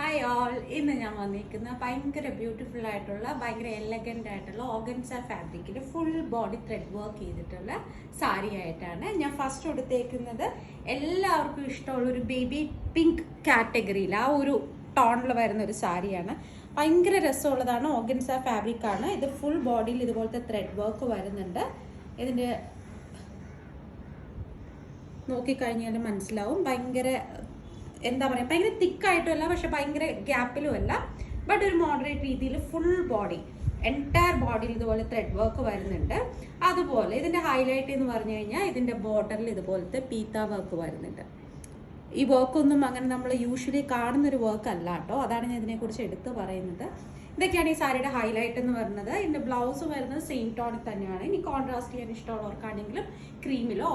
Hi all, ഇന്ന് ഞാൻ വന്നിരിക്കുന്ന ഭയങ്കര ബ്യൂട്ടിഫുൾ ആയിട്ടുള്ള ഭയങ്കര എലഗൻ്റ് ആയിട്ടുള്ള ഓർഗൻസ ഫാബ്രിക്കിൽ ഫുൾ ബോഡി ത്രെഡ് വർക്ക് ചെയ്തിട്ടുള്ള സാരി ആയിട്ടാണ് ഞാൻ ഫസ്റ്റ് എടുത്തേക്കുന്നത്. എല്ലാവർക്കും ഇഷ്ടമുള്ള ഒരു ബേബി പിങ്ക് കാറ്റഗറിയിൽ ആ ഒരു ടോണിൽ വരുന്ന ഒരു സാരിയാണ്. ഭയങ്കര രസമുള്ളതാണ്. ഓർഗൻസ ഫാബ്രിക്കാണ് ഇത്. ഫുൾ ബോഡിയിൽ ഇതുപോലത്തെ ത്രെഡ് വർക്ക് വരുന്നുണ്ട്. ഇതിൻ്റെ നോക്കിക്കഴിഞ്ഞാൽ മനസ്സിലാവും. ഭയങ്കര എന്താ പറയുക, ഭയങ്കര തിക്കായിട്ടും അല്ല, പക്ഷെ ഭയങ്കര ഗ്യാപ്പിലും അല്ല. ബട്ട് ഒരു മോഡറേറ്റ് രീതിയിൽ ഫുൾ ബോഡി എൻറ്റയർ ബോഡിയിൽ ഇതുപോലെ ത്രെഡ് വർക്ക് വരുന്നുണ്ട്. അതുപോലെ ഇതിൻ്റെ ഹൈലൈറ്റ് എന്ന് പറഞ്ഞു കഴിഞ്ഞാൽ ഇതിൻ്റെ ബോർഡറിൽ ഇതുപോലത്തെ പീത്ത വർക്ക് വരുന്നുണ്ട്. ഈ വർക്കൊന്നും അങ്ങനെ നമ്മൾ യൂഷ്വലി കാണുന്നൊരു വർക്ക് അല്ല കേട്ടോ. അതാണ് ഞാൻ ഇതിനെക്കുറിച്ച് എടുത്ത് പറയുന്നത്. ഇതൊക്കെയാണ് ഈ സാരിയുടെ ഹൈലൈറ്റ് എന്ന് പറയുന്നത്. ഇതിൻ്റെ ബ്ലൗസ് വരുന്നത് സെയിം ടോണിൽ തന്നെയാണ്. ഇനി കോൺട്രാസ്റ്റ് ചെയ്യാൻ ഇഷ്ടമുള്ളവർക്കാണെങ്കിലും ക്രീമിലോ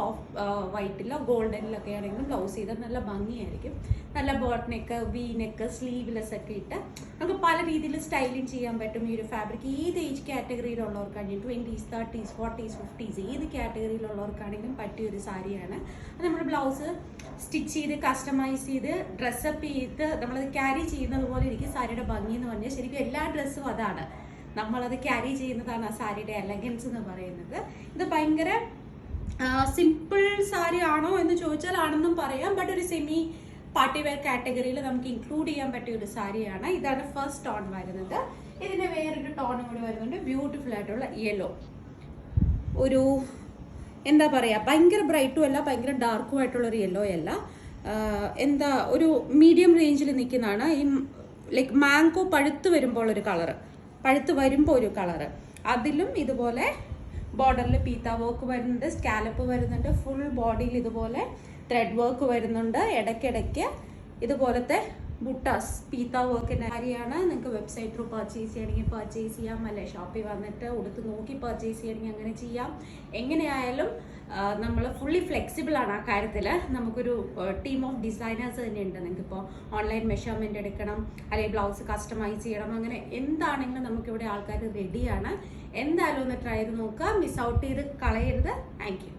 വൈറ്റിലോ ഗോൾഡനിലൊക്കെ ആണെങ്കിലും ബ്ലൗസ് ചെയ്താൽ നല്ല ഭംഗിയായിരിക്കും. നല്ല boat neck, V neck, sleeveless ഒക്കെ ഇട്ട് നമുക്ക് പല രീതിയിൽ സ്റ്റൈലിങ് ചെയ്യാൻ പറ്റും. ഈ ഒരു ഫാബ്രിക് ഏത് age കാറ്റഗറിയിലുള്ളവർക്കാണെങ്കിലും 20s, 30s, 40s, 50s ഏത് കാറ്റഗറിയിലുള്ളവർക്കാണെങ്കിലും പറ്റിയൊരു സാരിയാണ്. അത് നമ്മൾ ബ്ലൗസ് സ്റ്റിച്ച് ചെയ്ത് കസ്റ്റമൈസ് ചെയ്ത് ഡ്രസ്സപ്പ് ചെയ്ത് നമ്മളത് ക്യാരി ചെയ്യുന്നത് പോലെ ഇരിക്കും സാരിയുടെ ഭംഗി എന്ന് പറഞ്ഞാൽ. ശരിക്കും എല്ലാ ഡ്രസ്സും അതാണ്, നമ്മളത് ക്യാരി ചെയ്യുന്നതാണ് ആ സാരിയുടെ എലഗൻസ് എന്ന് പറയുന്നത്. ഇത് ഭയങ്കര സിമ്പിൾ സാരി ആണോ എന്ന് ചോദിച്ചാൽ ആണെന്നും പറയാം. ബട്ട് ഒരു സെമി പാർട്ടി വെയർ കാറ്റഗറിയിൽ നമുക്ക് ഇൻക്ലൂഡ് ചെയ്യാൻ പറ്റിയ ഒരു സാരിയാണ്. ഇതാണ് ഫസ്റ്റ് ടോൺ വരുന്നത്. ഇതിൻ്റെ വേറൊരു ടോണും കൂടി വരുന്നുണ്ട്. ബ്യൂട്ടിഫുൾ ആയിട്ടുള്ള യെല്ലോ. ഒരു എന്താ പറയുക, ഭയങ്കര ബ്രൈറ്റും അല്ല ഭയങ്കര ഡാർക്കും ആയിട്ടുള്ളൊരു യെല്ലോ അല്ല. എന്താ ഒരു മീഡിയം റേഞ്ചിൽ നിൽക്കുന്നതാണ്. ഈ ലൈക്ക് മാംഗോ പഴുത്ത് വരുമ്പോൾ ഒരു കളറ്, പഴുത്ത് വരുമ്പോൾ ഒരു കളറ്. അതിലും ഇതുപോലെ ബോർഡറിൽ പീത്ത വർക്ക് വരുന്നുണ്ട്, സ്കാലപ്പ് വരുന്നുണ്ട്. ഫുൾ ബോഡിയിൽ ഇതുപോലെ ത്രെഡ് വർക്ക് വരുന്നുണ്ട്. ഇടയ്ക്കിടയ്ക്ക് ഇതുപോലത്തെ ബുട്ടാസ് പീത്ത വർക്കിൻ്റെ കാര്യമാണ്. നിങ്ങൾക്ക് വെബ്സൈറ്റ് ത്രൂ പർച്ചേസ് ചെയ്യണമെങ്കിൽ പർച്ചേസ് ചെയ്യാം, അല്ലെ ഷോപ്പിൽ വന്നിട്ട് ഉടുത്ത് നോക്കി പർച്ചേസ് ചെയ്യണമെങ്കിൽ അങ്ങനെ ചെയ്യാം. എങ്ങനെയായാലും നമ്മൾ ഫുള്ളി ഫ്ലെക്സിബിൾ ആണ് ആ കാര്യത്തിൽ. നമുക്കൊരു ടീം ഓഫ് ഡിസൈനേഴ്സ് തന്നെ ഉണ്ട്. നിങ്ങൾക്കിപ്പോൾ ഓൺലൈൻ മെഷർമെൻറ്റ് എടുക്കണം, അല്ലെങ്കിൽ ബ്ലൗസ് കസ്റ്റമൈസ് ചെയ്യണം, അങ്ങനെ എന്താണെങ്കിലും നമുക്കിവിടെ ആൾക്കാർ റെഡിയാണ്. എന്തായാലും ഒന്ന് ട്രൈ ചെയ്ത് നോക്കുക. മിസ് ഔട്ട് ചെയ്ത് കളയരുത്. Thank you.